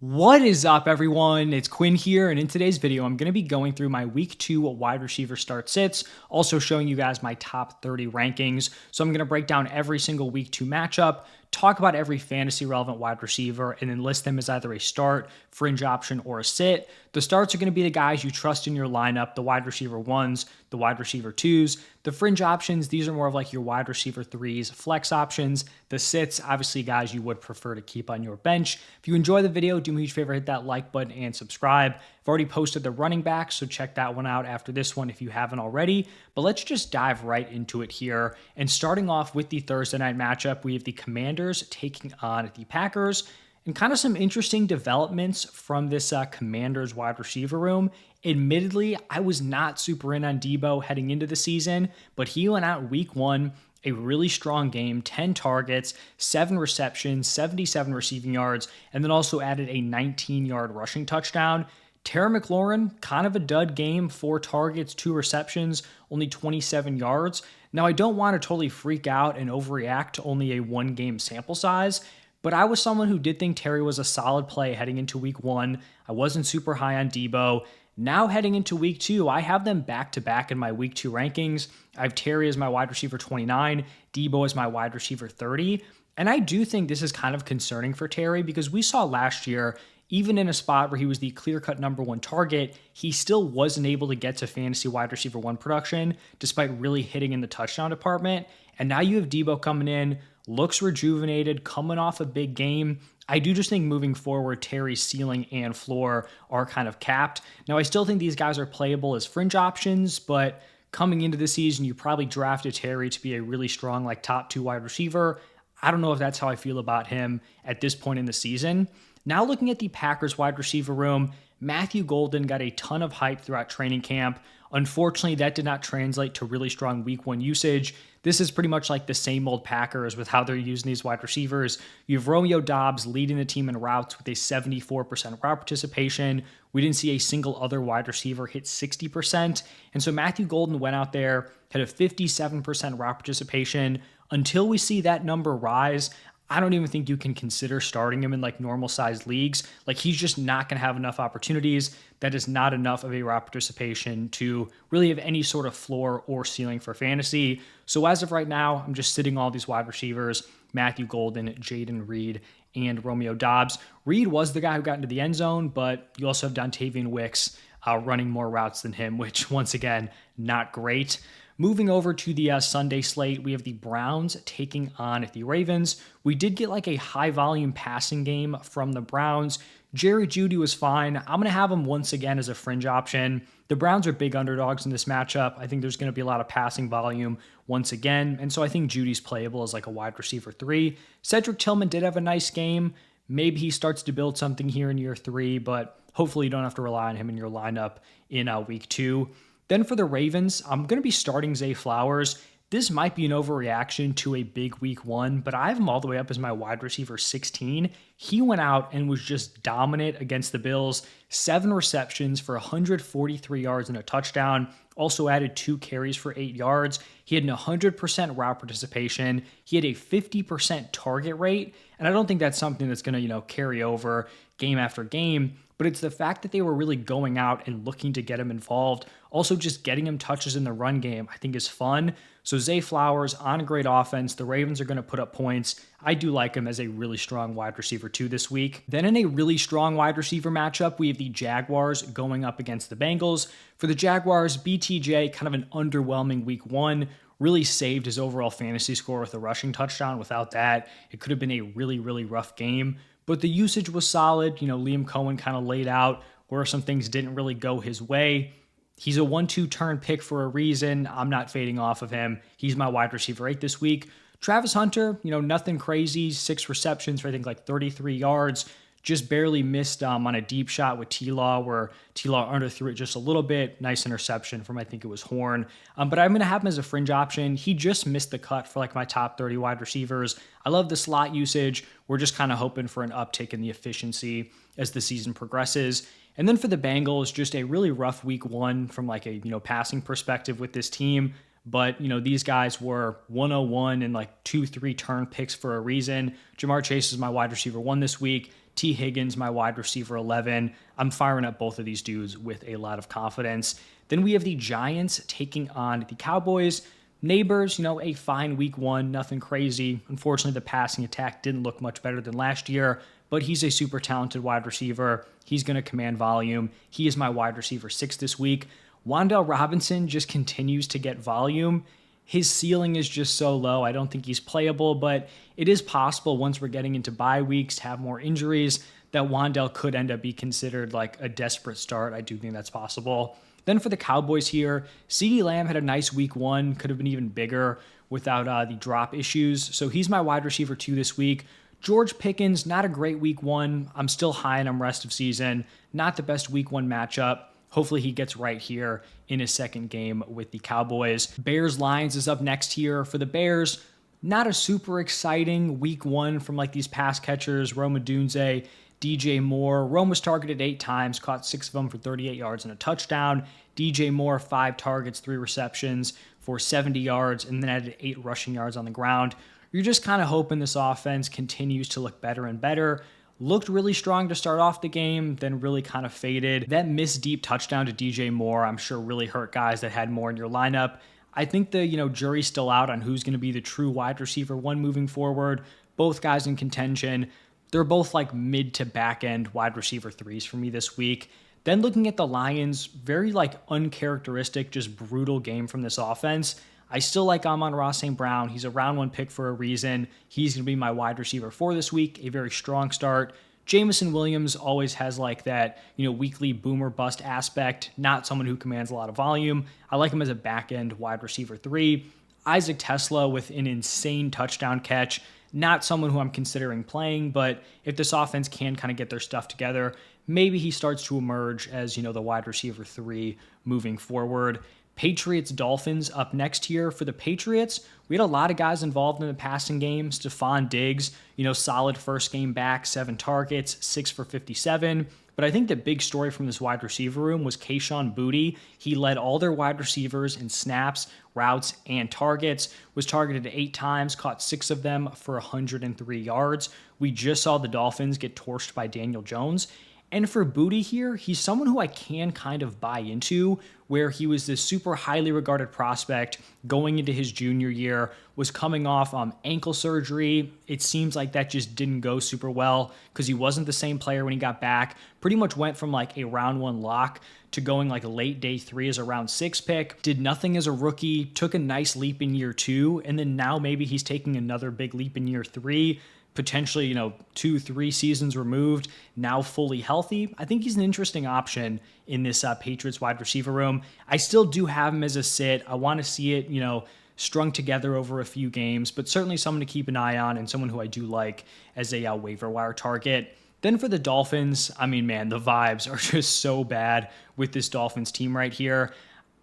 What is up, everyone? It's Quinn here, and in today's video, I'm going to be going through my Week 2 wide receiver start sits, also showing you guys my top 30 rankings. So I'm going to break down every single Week 2 matchup, talk about every fantasy-relevant wide receiver, and then list them as either a start, fringe option, or a sit. The starts are going to be the guys you trust in your lineup, the wide receiver ones, the wide receiver twos. The fringe options, these are more of like your wide receiver threes, flex options. The sits, obviously guys you would prefer to keep on your bench. If you enjoy the video, do me a huge favor, hit that like button and subscribe. I've already posted the running backs, so check that one out after this one if you haven't already. But let's just dive right into it here. And starting off with the Thursday night matchup, we have the Commanders taking on the Packers. And kind of some interesting developments from this Commanders wide receiver room. Admittedly, I was not super in on Debo heading into the season, but he went out week 1, a really strong game, 10 targets, 7 receptions, 77 receiving yards, and then also added a 19-yard rushing touchdown. Terry McLaurin, kind of a dud game, 4 targets, 2 receptions, only 27 yards. Now, I don't want to totally freak out and overreact to only a 1-game sample size, but I was someone who did think Terry was a solid play heading into week 1. I wasn't super high on Debo. Now heading into week 2, I have them back-to-back in my week 2 rankings. I have Terry as my wide receiver 29, Debo as my wide receiver 30. And I do think this is kind of concerning for Terry because we saw last year, even in a spot where he was the clear-cut number 1 target, he still wasn't able to get to fantasy wide receiver 1 production despite really hitting in the touchdown department. And now you have Debo coming in, looks rejuvenated, coming off a big game. I do just think moving forward, Terry's ceiling and floor are kind of capped. Now, I still think these guys are playable as fringe options, but coming into the season, you probably drafted Terry to be a really strong, like top 2 wide receiver. I don't know if that's how I feel about him at this point in the season. Now looking at the Packers wide receiver room, Matthew Golden got a ton of hype throughout training camp. Unfortunately, that did not translate to really strong week 1 usage. This is pretty much like the same old Packers with how they're using these wide receivers. You have Romeo Doubs leading the team in routes with a 74% route participation. We didn't see a single other wide receiver hit 60%. And so Matthew Golden went out there, had a 57% route participation. Until we see that number rise, I don't even think you can consider starting him in like normal sized leagues. Like he's just not going to have enough opportunities. That is not enough of a route participation to really have any sort of floor or ceiling for fantasy. So as of right now, I'm just sitting all these wide receivers, Matthew Golden, Jaden Reed, and Romeo Doubs. Reed was the guy who got into the end zone, but you also have Dontavian Wicks running more routes than him, which once again, not great. Moving over to the Sunday slate, we have the Browns taking on the Ravens. We did get like a high volume passing game from the Browns. Jerry Jeudy was fine. I'm going to have him once again as a fringe option. The Browns are big underdogs in this matchup. I think there's going to be a lot of passing volume once again. And so I think Judy's playable as like a wide receiver 3. Cedric Tillman did have a nice game. Maybe he starts to build something here in year 3, but hopefully you don't have to rely on him in your lineup in week 2. Then for the Ravens, I'm going to be starting Zay Flowers. This might be an overreaction to a big week 1, but I have him all the way up as my wide receiver 16. He went out and was just dominant against the Bills. 7 receptions for 143 yards and a touchdown. Also added 2 carries for 8 yards. He had an 100% route participation. He had a 50% target rate. And I don't think that's something that's going to, carry over game after game. But it's the fact that they were really going out and looking to get him involved. Also, just getting him touches in the run game, I think is fun. So Zay Flowers on a great offense. The Ravens are going to put up points. I do like him as a really strong wide receiver 2 this week. Then in a really strong wide receiver matchup, we have the Jaguars going up against the Bengals. For the Jaguars, BTJ, kind of an underwhelming week 1. Really saved his overall fantasy score with a rushing touchdown. Without that, it could have been a really, really rough game. But the usage was solid. Liam Cohen kind of laid out where some things didn't really go his way. He's a 1-2 turn pick for a reason. I'm not fading off of him. He's my wide receiver 8 this week. Travis Hunter, nothing crazy. 6 receptions for I think like 33 yards. Just barely missed on a deep shot with T-Law where T-Law underthrew it just a little bit. Nice interception from I think it was Horn. But I'm going to have him as a fringe option. He just missed the cut for like my top 30 wide receivers. I love the slot usage. We're just kind of hoping for an uptick in the efficiency as the season progresses. And then for the Bengals, just a really rough week 1 from like a passing perspective with this team. But, these guys were 101 and like 2-3 turn picks for a reason. Jamar Chase is my wide receiver 1 this week. T. Higgins, my wide receiver 11. I'm firing up both of these dudes with a lot of confidence. Then we have the Giants taking on the Cowboys. Neighbors, a fine week one, nothing crazy. Unfortunately, the passing attack didn't look much better than last year, but he's a super talented wide receiver. He's going to command volume. He is my wide receiver 6 this week. Wan'Dale Robinson just continues to get volume. His ceiling is just so low. I don't think he's playable, but it is possible once we're getting into bye weeks, have more injuries, that Wan'Dale could end up being considered like a desperate start. I do think that's possible. Then for the Cowboys here, CeeDee Lamb had a nice week one, could have been even bigger without the drop issues. So he's my wide receiver 2 this week. George Pickens, not a great week one. I'm still high on him rest of season. Not the best week one matchup. Hopefully he gets right here in his second game with the Cowboys. Bears-Lions is up next here. For the Bears, not a super exciting week one from like these pass catchers, Rome Odunze, DJ Moore. Rome was targeted 8 times, caught 6 of them for 38 yards and a touchdown. DJ Moore, 5 targets, 3 receptions for 70 yards, and then added 8 rushing yards on the ground. You're just kind of hoping this offense continues to look better and better. Looked really strong to start off the game, then really kind of faded. That missed deep touchdown to DJ Moore, I'm sure really hurt guys that had more in your lineup. I think the jury's still out on who's going to be the true wide receiver 1 moving forward. Both guys in contention. They're both like mid to back end wide receiver 3s for me this week. Then looking at the Lions, very like uncharacteristic, just brutal game from this offense. I still like Amon-Ra St. Brown. He's a round 1 pick for a reason. He's going to be my wide receiver 4 this week, a very strong start. Jameson Williams always has like that, weekly boomer bust aspect, not someone who commands a lot of volume. I like him as a back end wide receiver 3. Isaac Tesla with an insane touchdown catch. Not someone who I'm considering playing, but if this offense can kind of get their stuff together, maybe he starts to emerge as, the wide receiver 3 moving forward. Patriots Dolphins up next here. For the Patriots, we had a lot of guys involved in the passing game. Stephon Diggs, solid first game back, 7 targets, 6 for 57. But I think the big story from this wide receiver room was Kayshon Boutte. He led all their wide receivers in snaps, routes, and targets, was targeted 8 times, caught 6 of them for 103 yards. We just saw the Dolphins get torched by Daniel Jones. And for Boutte here, he's someone who I can kind of buy into, where he was this super highly regarded prospect going into his junior year, was coming off ankle surgery. It seems like that just didn't go super well because he wasn't the same player when he got back. Pretty much went from like a round 1 lock to going like late day 3 as a round 6 pick. Did nothing as a rookie, took a nice leap in year 2, and then now maybe he's taking another big leap in year 3. Potentially, 2-3 seasons removed, now fully healthy. I think he's an interesting option in this Patriots wide receiver room. I still do have him as a sit. I want to see it, strung together over a few games, but certainly someone to keep an eye on and someone who I do like as a waiver wire target. Then for the Dolphins, the vibes are just so bad with this Dolphins team right here.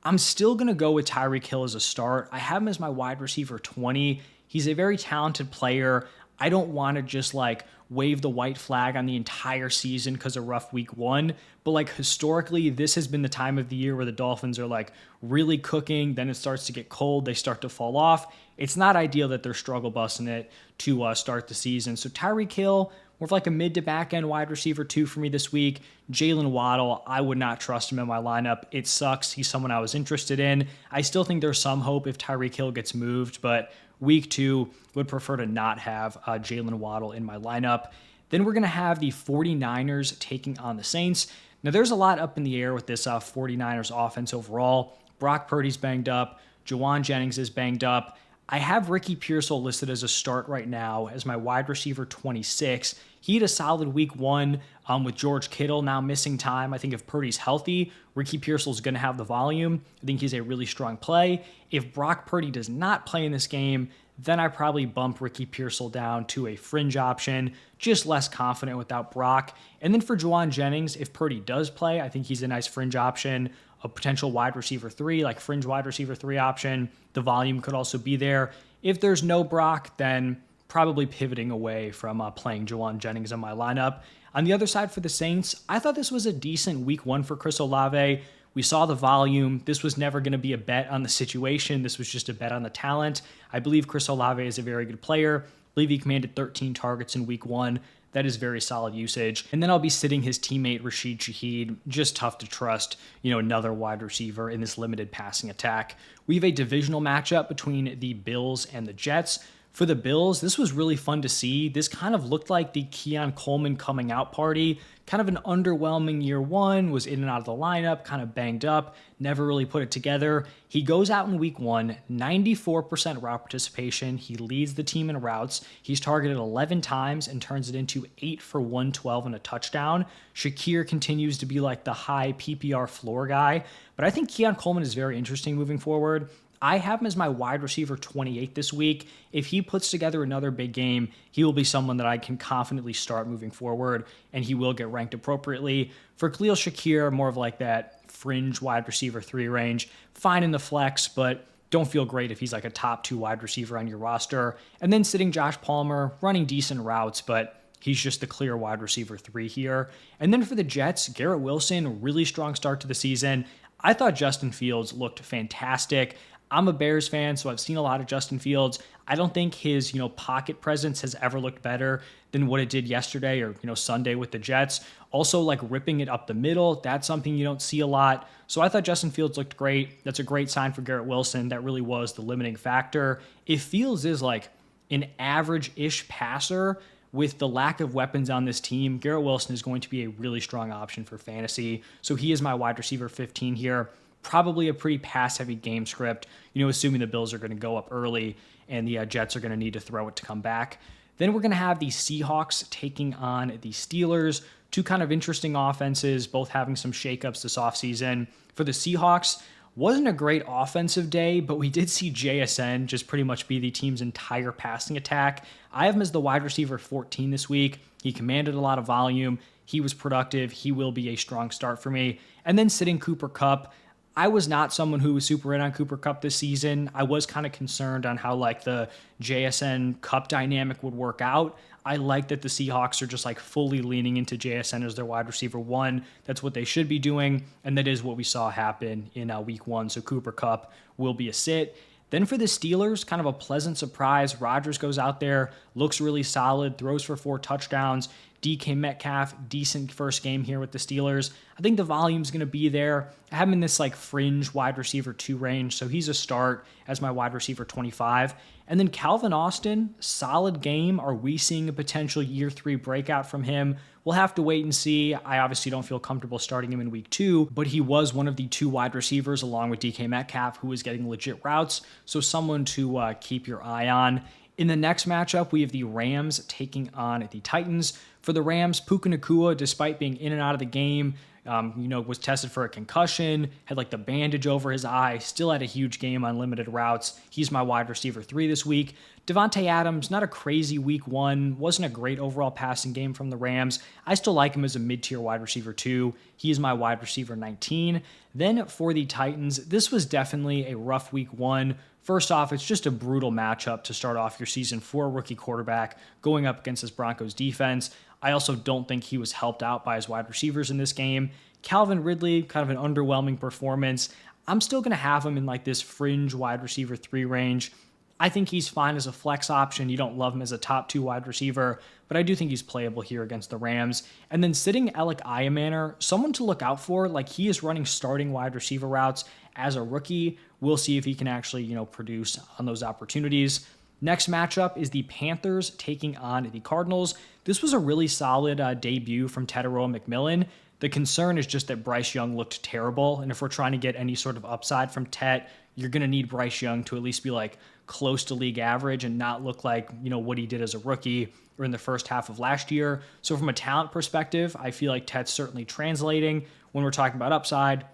I'm still going to go with Tyreek Hill as a start. I have him as my wide receiver 20. He's a very talented player. I don't want to just like wave the white flag on the entire season because of rough week 1. But like historically, this has been the time of the year where the Dolphins are like really cooking. Then it starts to get cold. They start to fall off. It's not ideal that they're struggle busting it to start the season. So Tyreek Hill, more of like a mid to back end wide receiver 2 for me this week. Jalen Waddle, I would not trust him in my lineup. It sucks. He's someone I was interested in. I still think there's some hope if Tyreek Hill gets moved, but week 2, would prefer to not have Jalen Waddle in my lineup. Then we're going to have the 49ers taking on the Saints. Now, there's a lot up in the air with this 49ers offense overall. Brock Purdy's banged up. Juwan Jennings is banged up. I have Ricky Pearsall listed as a start right now as my wide receiver 26. He had a solid week 1 with George Kittle now missing time. I think if Purdy's healthy, Ricky Pearsall's going to have the volume. I think he's a really strong play. If Brock Purdy does not play in this game, then I probably bump Ricky Pearsall down to a fringe option, just less confident without Brock. And then for Juwan Jennings, if Purdy does play, I think he's a nice fringe option, a potential wide receiver 3, like fringe wide receiver 3 option. The volume could also be there. If there's no Brock, then probably pivoting away from playing Juwan Jennings in my lineup. On the other side for the Saints, I thought this was a decent week 1 for Chris Olave. We saw the volume. This was never going to be a bet on the situation. This was just a bet on the talent. I believe Chris Olave is a very good player. I believe he commanded 13 targets in week 1. That is very solid usage. And then I'll be sitting his teammate Rashid Shaheed. Just tough to trust, another wide receiver in this limited passing attack. We have a divisional matchup between the Bills and the Jets. For the Bills, this was really fun to see. This kind of looked like the Keon Coleman coming out party. Kind of an underwhelming year one, was in and out of the lineup, kind of banged up, never really put it together. He goes out in week one, 94% route participation. He leads the team in routes. He's targeted 11 times and turns it into 8 for 112 and a touchdown. Shakir continues to be like the high PPR floor guy, but I think Keon Coleman is very interesting moving forward. I have him as my wide receiver 28 this week. If he puts together another big game, he will be someone that I can confidently start moving forward, and he will get ranked appropriately. For Khalil Shakir, more of like that fringe wide receiver 3 range, fine in the flex, but don't feel great if he's like a top 2 wide receiver on your roster. And then sitting Josh Palmer, running decent routes, but he's just the clear wide receiver 3 here. And then for the Jets, Garrett Wilson, really strong start to the season. I thought Justin Fields looked fantastic. I'm a Bears fan, so I've seen a lot of Justin Fields. I don't think his, pocket presence has ever looked better than what it did yesterday or, Sunday with the Jets. Also, like ripping it up the middle, that's something you don't see a lot. So I thought Justin Fields looked great. That's a great sign for Garrett Wilson. That really was the limiting factor. If Fields is like an average-ish passer with the lack of weapons on this team, Garrett Wilson is going to be a really strong option for fantasy. So he is my wide receiver 15 here. Probably a pretty pass-heavy game script, assuming the Bills are going to go up early and the Jets are going to need to throw it to come back. Then we're going to have the Seahawks taking on the Steelers. Two kind of interesting offenses, both having some shakeups this offseason. For the Seahawks, wasn't a great offensive day, but we did see JSN just pretty much be the team's entire passing attack. I have him as the wide receiver 14 this week. He commanded a lot of volume. He was productive. He will be a strong start for me. And then sitting Cooper Kupp, I was not someone who was super in on Cooper Kupp this season. I was kind of concerned on how like the JSN Kupp dynamic would work out. I like that the Seahawks are just like fully leaning into JSN as their wide receiver 1. That's what they should be doing, and that is what we saw happen in week 1. So Cooper Kupp will be a sit. Then for the Steelers, kind of a pleasant surprise. Rodgers goes out there, looks really solid, throws for 4 touchdowns. DK Metcalf, decent first game here with the Steelers. I think the volume's going to be there. I have him in this like fringe wide receiver 2 range, so he's a start as my wide receiver 25. And then Calvin Austin, solid game. Are we seeing a potential year 3 breakout from him? We'll have to wait and see. I obviously don't feel comfortable starting him in week 2, but he was one of the 2 wide receivers along with DK Metcalf who was getting legit routes, so someone to keep your eye on. In the next matchup, we have the Rams taking on the Titans. For the Rams, Puka Nacua, despite being in and out of the game, was tested for a concussion, had like the bandage over his eye, still had a huge game on limited routes. He's my wide receiver 3 this week. Devontae Adams, not a crazy week 1, wasn't a great overall passing game from the Rams. I still like him as a mid-tier wide receiver 2. He is my wide receiver 19. Then for the Titans, this was definitely a rough week 1. First off, it's just a brutal matchup to start off your season for a rookie quarterback going up against this Broncos defense. I also don't think he was helped out by his wide receivers in this game. Calvin Ridley, kind of an underwhelming performance. I'm still going to have him in like this fringe wide receiver 3 range. I think he's fine as a flex option. You don't love him as a top 2 wide receiver, but I do think he's playable here against the Rams. And then sitting Alec Iamaner, someone to look out for. Like he is running starting wide receiver routes as a rookie. We'll see if he can actually, produce on those opportunities. Next matchup is the Panthers taking on the Cardinals. This was a really solid debut from Teteroa McMillan. The concern is just that Bryce Young looked terrible, and if we're trying to get any sort of upside from Tet, you're going to need Bryce Young to at least be like close to league average and not look like, what he did as a rookie or in the first half of last year. So from a talent perspective, I feel like Tet's certainly translating. When we're talking about upside,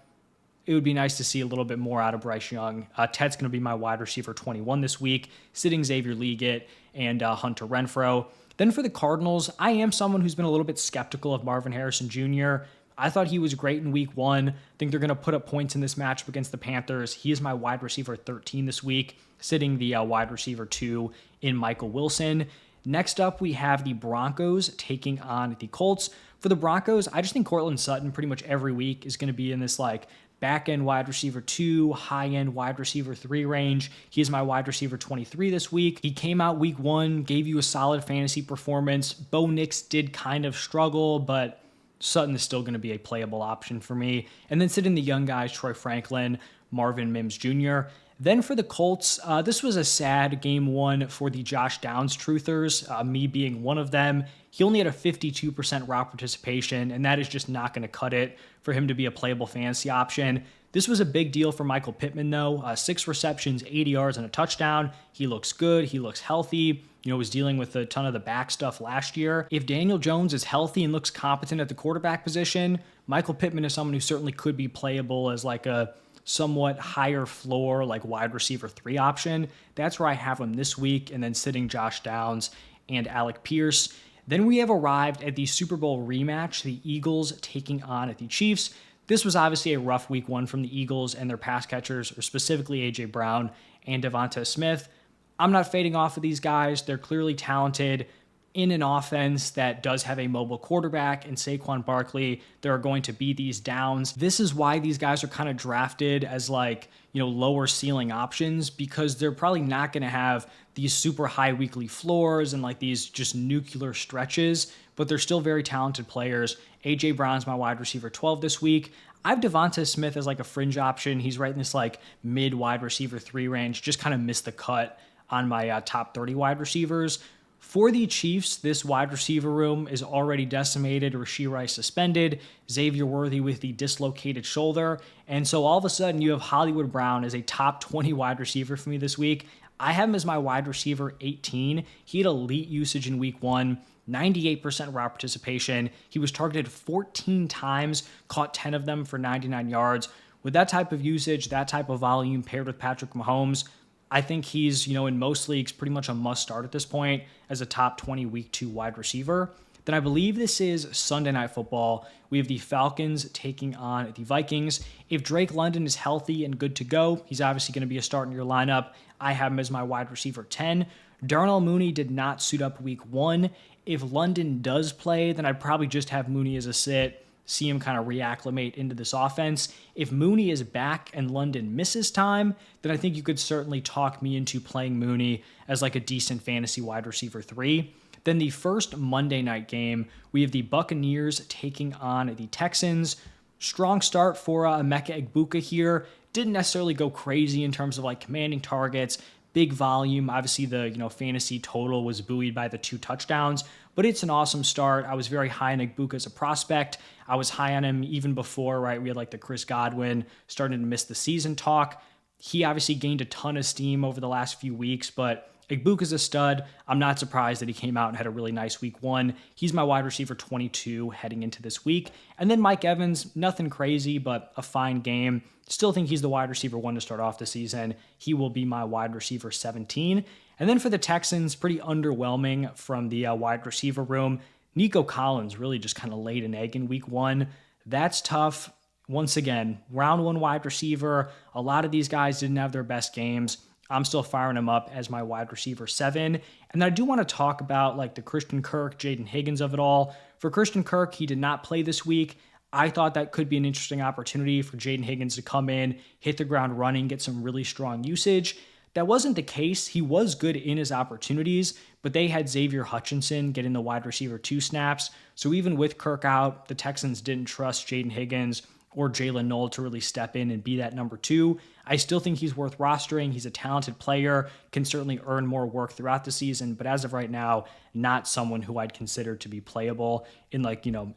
it would be nice to see a little bit more out of Bryce Young. Tet's going to be my wide receiver 21 this week, sitting Xavier Leggett and Hunter Renfrow. Then for the Cardinals, I am someone who's been a little bit skeptical of Marvin Harrison Jr. I thought he was great in week 1. I think they're going to put up points in this matchup against the Panthers. He is my wide receiver 13 this week, sitting the wide receiver 2 in Michael Wilson. Next up, we have the Broncos taking on the Colts. For the Broncos, I just think Cortland Sutton pretty much every week is going to be in this like back end wide receiver 2, high end wide receiver 3 range. He is my wide receiver 23 this week. He came out week 1, gave you a solid fantasy performance. Bo Nix did kind of struggle, but Sutton is still going to be a playable option for me. And then sitting the young guys, Troy Franklin, Marvin Mims Jr. Then for the Colts, this was a sad game 1 for the Josh Downs truthers, me being one of them. He only had a 52% route participation, and that is just not going to cut it for him to be a playable fantasy option. This was a big deal for Michael Pittman, though. 6 receptions, 80 yards, and a touchdown. He looks good. He looks healthy. Was dealing with a ton of the back stuff last year. If Daniel Jones is healthy and looks competent at the quarterback position, Michael Pittman is someone who certainly could be playable as like a somewhat higher floor, like wide receiver 3 option. That's where I have him this week, and then sitting Josh Downs and Alec Pierce. Then we have arrived at the Super Bowl rematch, the Eagles taking on the Chiefs. This was obviously a rough week 1 from the Eagles and their pass catchers, or specifically A.J. Brown and Devonta Smith. I'm not fading off of these guys. They're clearly talented in an offense that does have a mobile quarterback and Saquon Barkley. There are going to be these downs. This is why these guys are kind of drafted as lower ceiling options, because they're probably not going to have these super high weekly floors and these just nuclear stretches, but they're still very talented players. A.J. Brown's my wide receiver 12 this week. I have Devonta Smith as a fringe option. He's right in this mid wide receiver 3 range. Just kind of missed the cut on my top 30 wide receivers. For the Chiefs, this wide receiver room is already decimated. Rashee Rice suspended, Xavier Worthy with the dislocated shoulder. And so all of a sudden you have Hollywood Brown as a top 20 wide receiver for me this week. I have him as my wide receiver 18. He had elite usage in week 1, 98% route participation. He was targeted 14 times, caught 10 of them for 99 yards. With that type of usage, that type of volume paired with Patrick Mahomes, I think he's, in most leagues, pretty much a must start at this point as a top 20 week 2 wide receiver. Then I believe this is Sunday Night Football. We have the Falcons taking on the Vikings. If Drake London is healthy and good to go, he's obviously going to be a start in your lineup. I have him as my wide receiver 10. Darnell Mooney did not suit up week 1. If London does play, then I'd probably just have Mooney as a sit, see him kind of reacclimate into this offense. If Mooney is back and London misses time, then I think you could certainly talk me into playing Mooney as a decent fantasy wide receiver 3. Then the first Monday night game, we have the Buccaneers taking on the Texans. Strong start for Emeka Egbuka here. Didn't necessarily go crazy in terms of commanding targets, big volume. Obviously the fantasy total was buoyed by the 2 touchdowns, but it's an awesome start. I was very high on Egbuka as a prospect. I was high on him even before, right? We had the Chris Godwin starting to miss the season talk. He obviously gained a ton of steam over the last few weeks, but Egbuka's a stud. I'm not surprised that he came out and had a really nice week 1. He's my wide receiver 22 heading into this week. And then Mike Evans, nothing crazy, but a fine game. Still think he's the wide receiver 1 to start off the season. He will be my wide receiver 17. And then for the Texans, pretty underwhelming from the wide receiver room. Nico Collins really just kind of laid an egg in week 1. That's tough. Once again, round 1 wide receiver. A lot of these guys didn't have their best games. I'm still firing him up as my wide receiver 7. And then I do want to talk about the Christian Kirk, Jaden Higgins of it all. For Christian Kirk, he did not play this week. I thought that could be an interesting opportunity for Jaden Higgins to come in, hit the ground running, get some really strong usage. That wasn't the case. He was good in his opportunities, but they had Xavier Hutchinson getting the wide receiver 2 snaps. So even with Kirk out, the Texans didn't trust Jaden Higgins or Jalen Noel to really step in and be that number 2. I still think he's worth rostering. He's a talented player, can certainly earn more work throughout the season, but as of right now, not someone who I'd consider to be playable in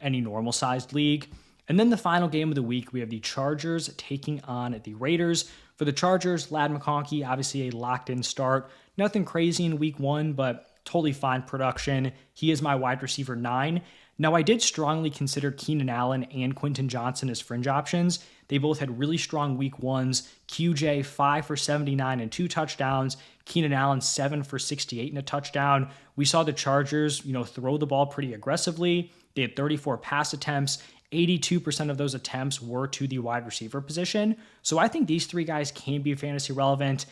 any normal sized league. And then the final game of the week, we have the Chargers taking on the Raiders. For the Chargers, Ladd McConkey, obviously a locked-in start. Nothing crazy in week 1, but totally fine production. He is my wide receiver 9. Now, I did strongly consider Keenan Allen and Quentin Johnson as fringe options. They both had really strong week 1s. QJ, 5 for 79 and 2 touchdowns. Keenan Allen, 7 for 68 and a touchdown. We saw the Chargers, throw the ball pretty aggressively. They had 34 pass attempts. 82% of those attempts were to the wide receiver position. So I think these 3 guys can be fantasy relevant.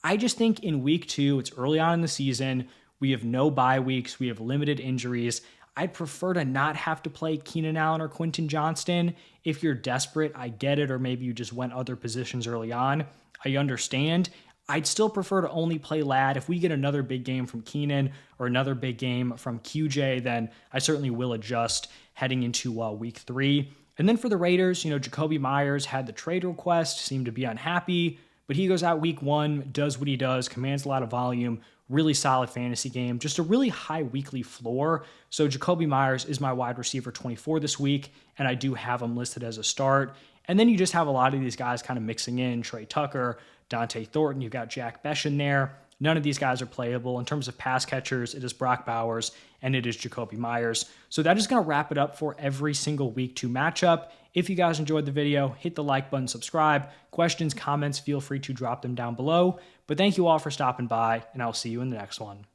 I just think in week 2, it's early on in the season. We have no bye weeks. We have limited injuries. I'd prefer to not have to play Keenan Allen or Quentin Johnston. If you're desperate, I get it, or maybe you just went other positions early on. I understand. I'd still prefer to only play Ladd. If we get another big game from Keenan or another big game from QJ, then I certainly will adjust heading into week 3. And then for the Raiders, Jacoby Myers had the trade request, seemed to be unhappy, but he goes out week 1, does what he does, commands a lot of volume, really solid fantasy game, just a really high weekly floor. So Jacoby Myers is my wide receiver 24 this week, and I do have him listed as a start. And then you just have a lot of these guys kind of mixing in, Trey Tucker, Dante Thornton, you've got Jack Besh in there. None of these guys are playable. In terms of pass catchers, it is Brock Bowers and it is Jacoby Myers. So that is going to wrap it up for every single week 2 matchup. If you guys enjoyed the video, hit the like button, subscribe. Questions, comments, feel free to drop them down below. But thank you all for stopping by, and I'll see you in the next one.